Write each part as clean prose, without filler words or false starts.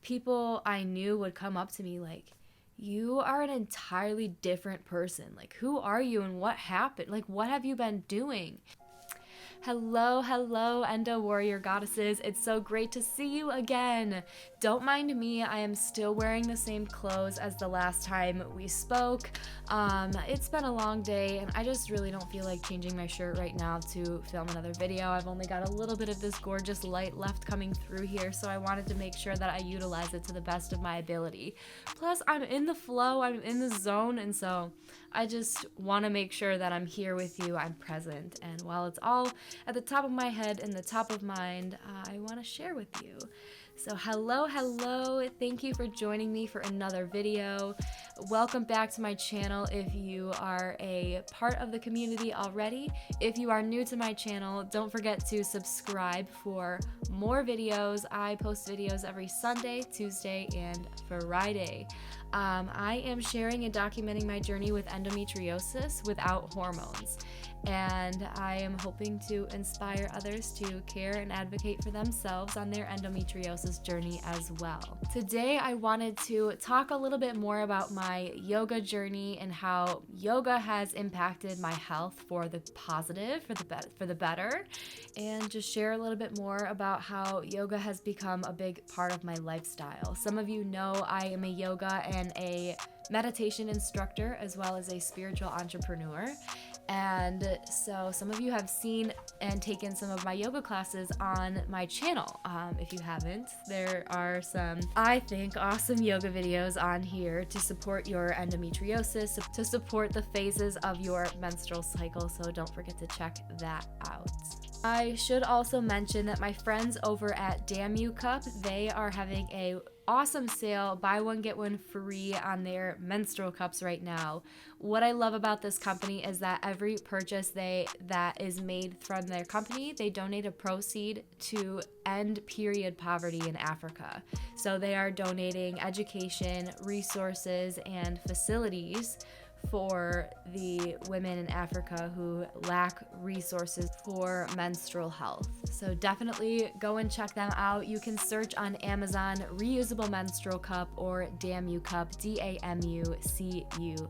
people I knew would come up to me like, you are an entirely different person. Like, who are you and what happened? Like, what have you been doing? Hello, hello, Endo Warrior Goddesses. It's so great to see you again. Don't mind me, I am still wearing the same clothes as the last time we spoke. It's been a long day and I just really don't feel like changing my shirt right now to film another video. I've only got a little bit of this gorgeous light left coming through here, so I wanted to make sure that I utilize it to the best of my ability. Plus, I'm in the flow, I'm in the zone, and so I just want to make sure that I'm here with you, I'm present, and while it's all at the top of my head and the top of mind, I want to share with you. So hello, thank you for joining me for another video. Welcome back to my channel if you are a part of the community already. If you are new to my channel, don't forget to subscribe for more videos. I post videos every Sunday, Tuesday, and Friday. I am sharing and documenting my journey with endometriosis without hormones, and I am hoping to inspire others to care and advocate for themselves on their endometriosis journey as well. Today I wanted to talk a little bit more about my yoga journey and how yoga has impacted my health for the positive, for the better, and just share a little bit more about how yoga has become a big part of my lifestyle. Some of you know I am a yoga and a meditation instructor as well as a spiritual entrepreneur. And so some of you have seen and taken some of my yoga classes on my channel. If you haven't, there are some, I think, awesome yoga videos on here to support your endometriosis, to support the phases of your menstrual cycle, so don't forget to check that out. I should also mention that my friends over at Damn You Cup, they are having a awesome sale, buy one get one free on their menstrual cups right now. What I love about this company is that every purchase that is made from their company, they donate a proceed to end period poverty in Africa. So they are donating education, resources, and facilities for the women in Africa who lack resources for menstrual health. So definitely go and check them out. You can search on Amazon reusable menstrual cup or Damn You Cup, DAMUCUP.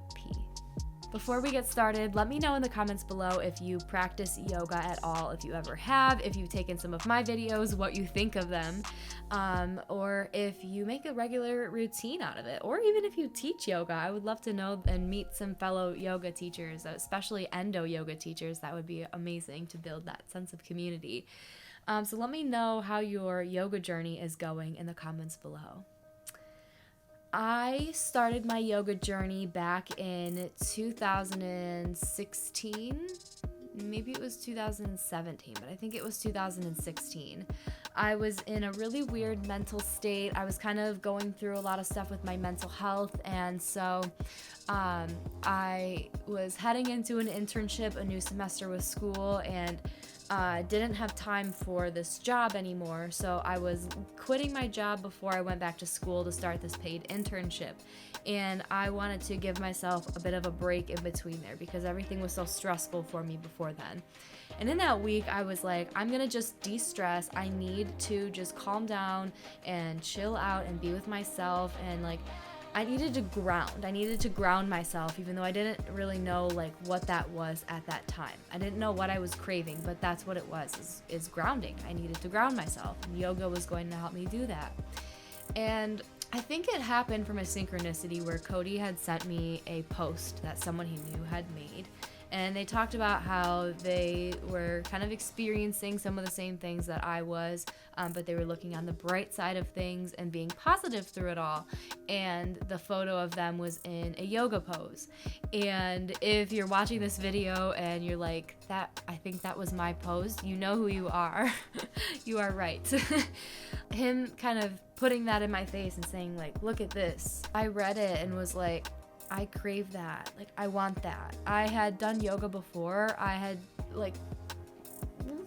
Before we get started, let me know in the comments below if you practice yoga at all, if you ever have, if you've taken some of my videos, what you think of them, or if you make a regular routine out of it, or even if you teach yoga. I would love to know and meet some fellow yoga teachers, especially endo yoga teachers. That would be amazing to build that sense of community. So let me know how your yoga journey is going in the comments below. I started my yoga journey back in 2016. Maybe it was 2017, but I think it was 2016. I was in a really weird mental state. I was kind of going through a lot of stuff with my mental health, and so I was heading into an internship, a new semester with school, and didn't have time for this job anymore, so I was quitting my job before I went back to school to start this paid internship, and I wanted to give myself a bit of a break in between there because everything was so stressful for me before then. And in that week, I was like, I'm gonna just de-stress. I need to just calm down and chill out and be with myself, and like I needed to ground. I needed to ground myself, even though I didn't really know like what that was at that time. I didn't know what I was craving, but that's what it was, is grounding. I needed to ground myself, and yoga was going to help me do that. And I think it happened from a synchronicity where Cody had sent me a post that someone he knew had made. And they talked about how they were kind of experiencing some of the same things that I was, but they were looking on the bright side of things and being positive through it all. And the photo of them was in a yoga pose. And if you're watching this video and you're like, I think that was my pose, you know who you are. You are right. Him kind of putting that in my face and saying like, look at this. I read it and was like, I crave that. Like, I want that. I had done yoga before. I had like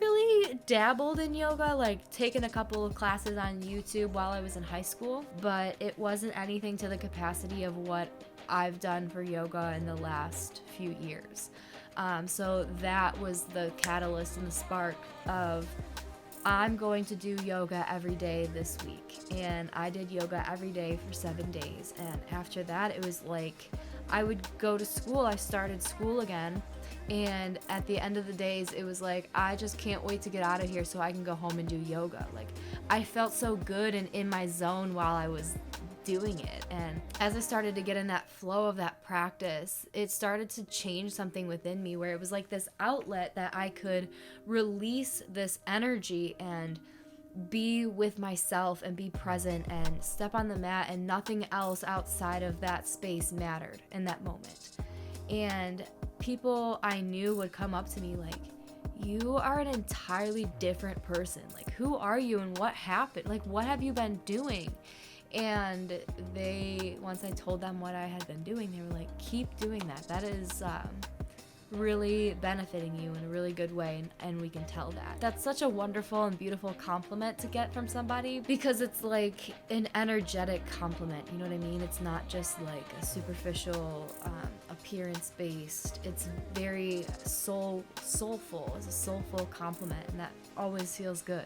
really dabbled in yoga, like taken a couple of classes on YouTube while I was in high school, but it wasn't anything to the capacity of what I've done for yoga in the last few years. So that was the catalyst and the spark of I'm going to do yoga every day this week. And I did yoga every day for 7 days. And after that, it was like I would go to school. I started school again. And at the end of the days, it was like, I just can't wait to get out of here so I can go home and do yoga. Like, I felt so good and in my zone while I was doing it. And as I started to get in that flow of that practice, it started to change something within me where it was like this outlet that I could release this energy and be with myself and be present and step on the mat, and nothing else outside of that space mattered in that moment. And people I knew would come up to me like, you are an entirely different person. Like, who are you and what happened? Like, what have you been doing? And once I told them what I had been doing, they were like, keep doing that. That is really benefiting you in a really good way, and we can tell that. That's such a wonderful and beautiful compliment to get from somebody, because it's like an energetic compliment, you know what I mean? It's not just like a superficial, appearance-based. It's very soulful. It's a soulful compliment, and that always feels good.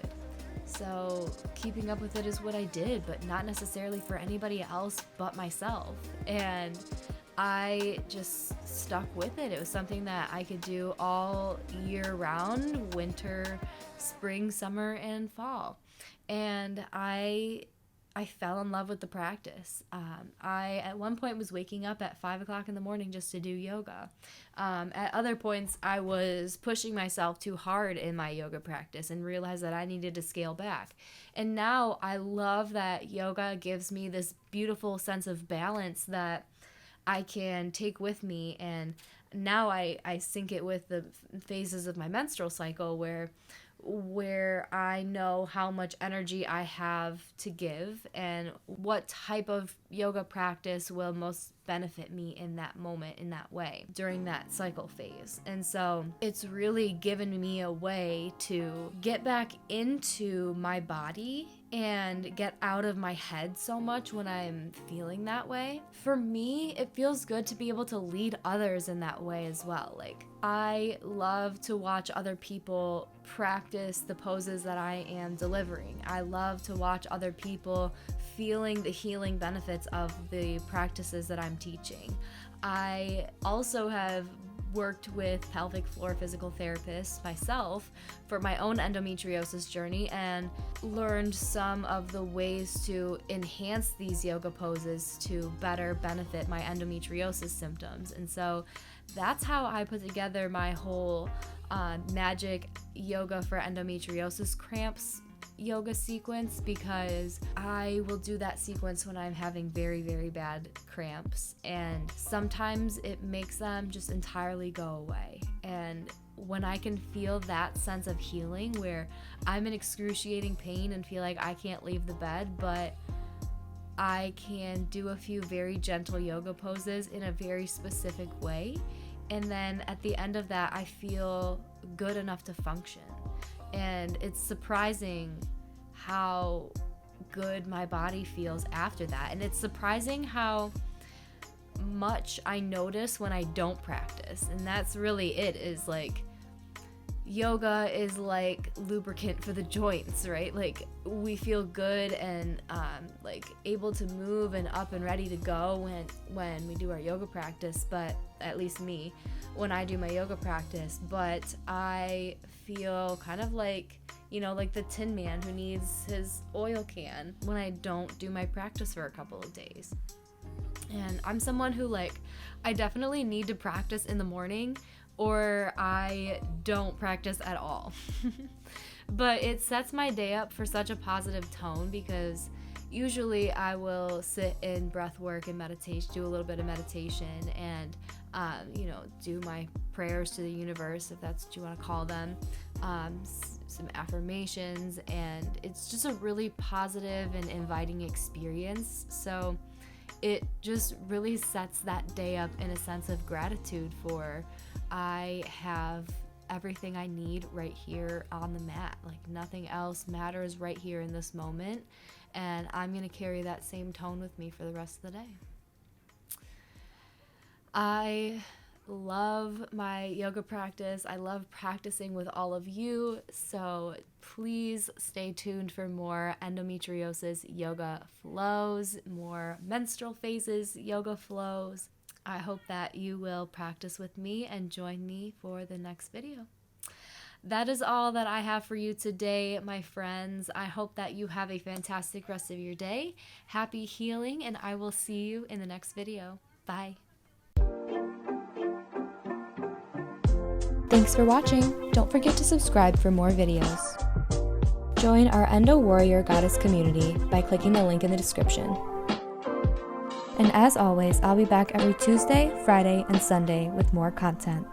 So keeping up with it is what I did, but not necessarily for anybody else but myself. And I just stuck with it. It was something that I could do all year round, winter, spring, summer, and fall. And I fell in love with the practice. I, at one point, was waking up at 5 o'clock in the morning just to do yoga. At other points, I was pushing myself too hard in my yoga practice and realized that I needed to scale back. And now I love that yoga gives me this beautiful sense of balance that I can take with me. And now I sync it with the phases of my menstrual cycle where I know how much energy I have to give and what type of yoga practice will most benefit me in that moment, in that way, during that cycle phase. And so it's really given me a way to get back into my body and get out of my head so much when I'm feeling that way. For me, it feels good to be able to lead others in that way as well. Like, I love to watch other people practice the poses that I am delivering. I love to watch other people feeling the healing benefits of the practices that I'm teaching. I also have worked with pelvic floor physical therapists myself for my own endometriosis journey and learned some of the ways to enhance these yoga poses to better benefit my endometriosis symptoms. And so that's how I put together my whole magic yoga for endometriosis cramps yoga sequence, because I will do that sequence when I'm having very, very bad cramps, and sometimes it makes them just entirely go away. And when I can feel that sense of healing where I'm in excruciating pain and feel like I can't leave the bed, but I can do a few very gentle yoga poses in a very specific way, and then at the end of that I feel good enough to function. And it's surprising how good my body feels after that. And it's surprising how much I notice when I don't practice. And that's really it, is like, yoga is like lubricant for the joints, right? Like, we feel good and like able to move and up and ready to go when we do our yoga practice, but at least me, when I do my yoga practice. But I feel kind of like, you know, like the Tin Man who needs his oil can when I don't do my practice for a couple of days. And I'm someone who, like, I definitely need to practice in the morning or I don't practice at all. But it sets my day up for such a positive tone, because usually I will sit in breath work and meditation, do a little bit of meditation, and do my prayers to the universe, if that's what you want to call them, some affirmations, and it's just a really positive and inviting experience. So it just really sets that day up in a sense of gratitude for, I have everything I need right here on the mat. Like, nothing else matters right here in this moment, and I'm going to carry that same tone with me for the rest of the day. I love my yoga practice. I love practicing with all of you. So please stay tuned for more endometriosis yoga flows, more menstrual phases yoga flows. I hope that you will practice with me and join me for the next video. That is all that I have for you today, my friends. I hope that you have a fantastic rest of your day. Happy healing, and I will see you in the next video. Bye. Thanks for watching. Don't forget to subscribe for more videos. Join our Endo Warrior Goddess community by clicking the link in the description. And as always, I'll be back every Tuesday, Friday, and Sunday with more content.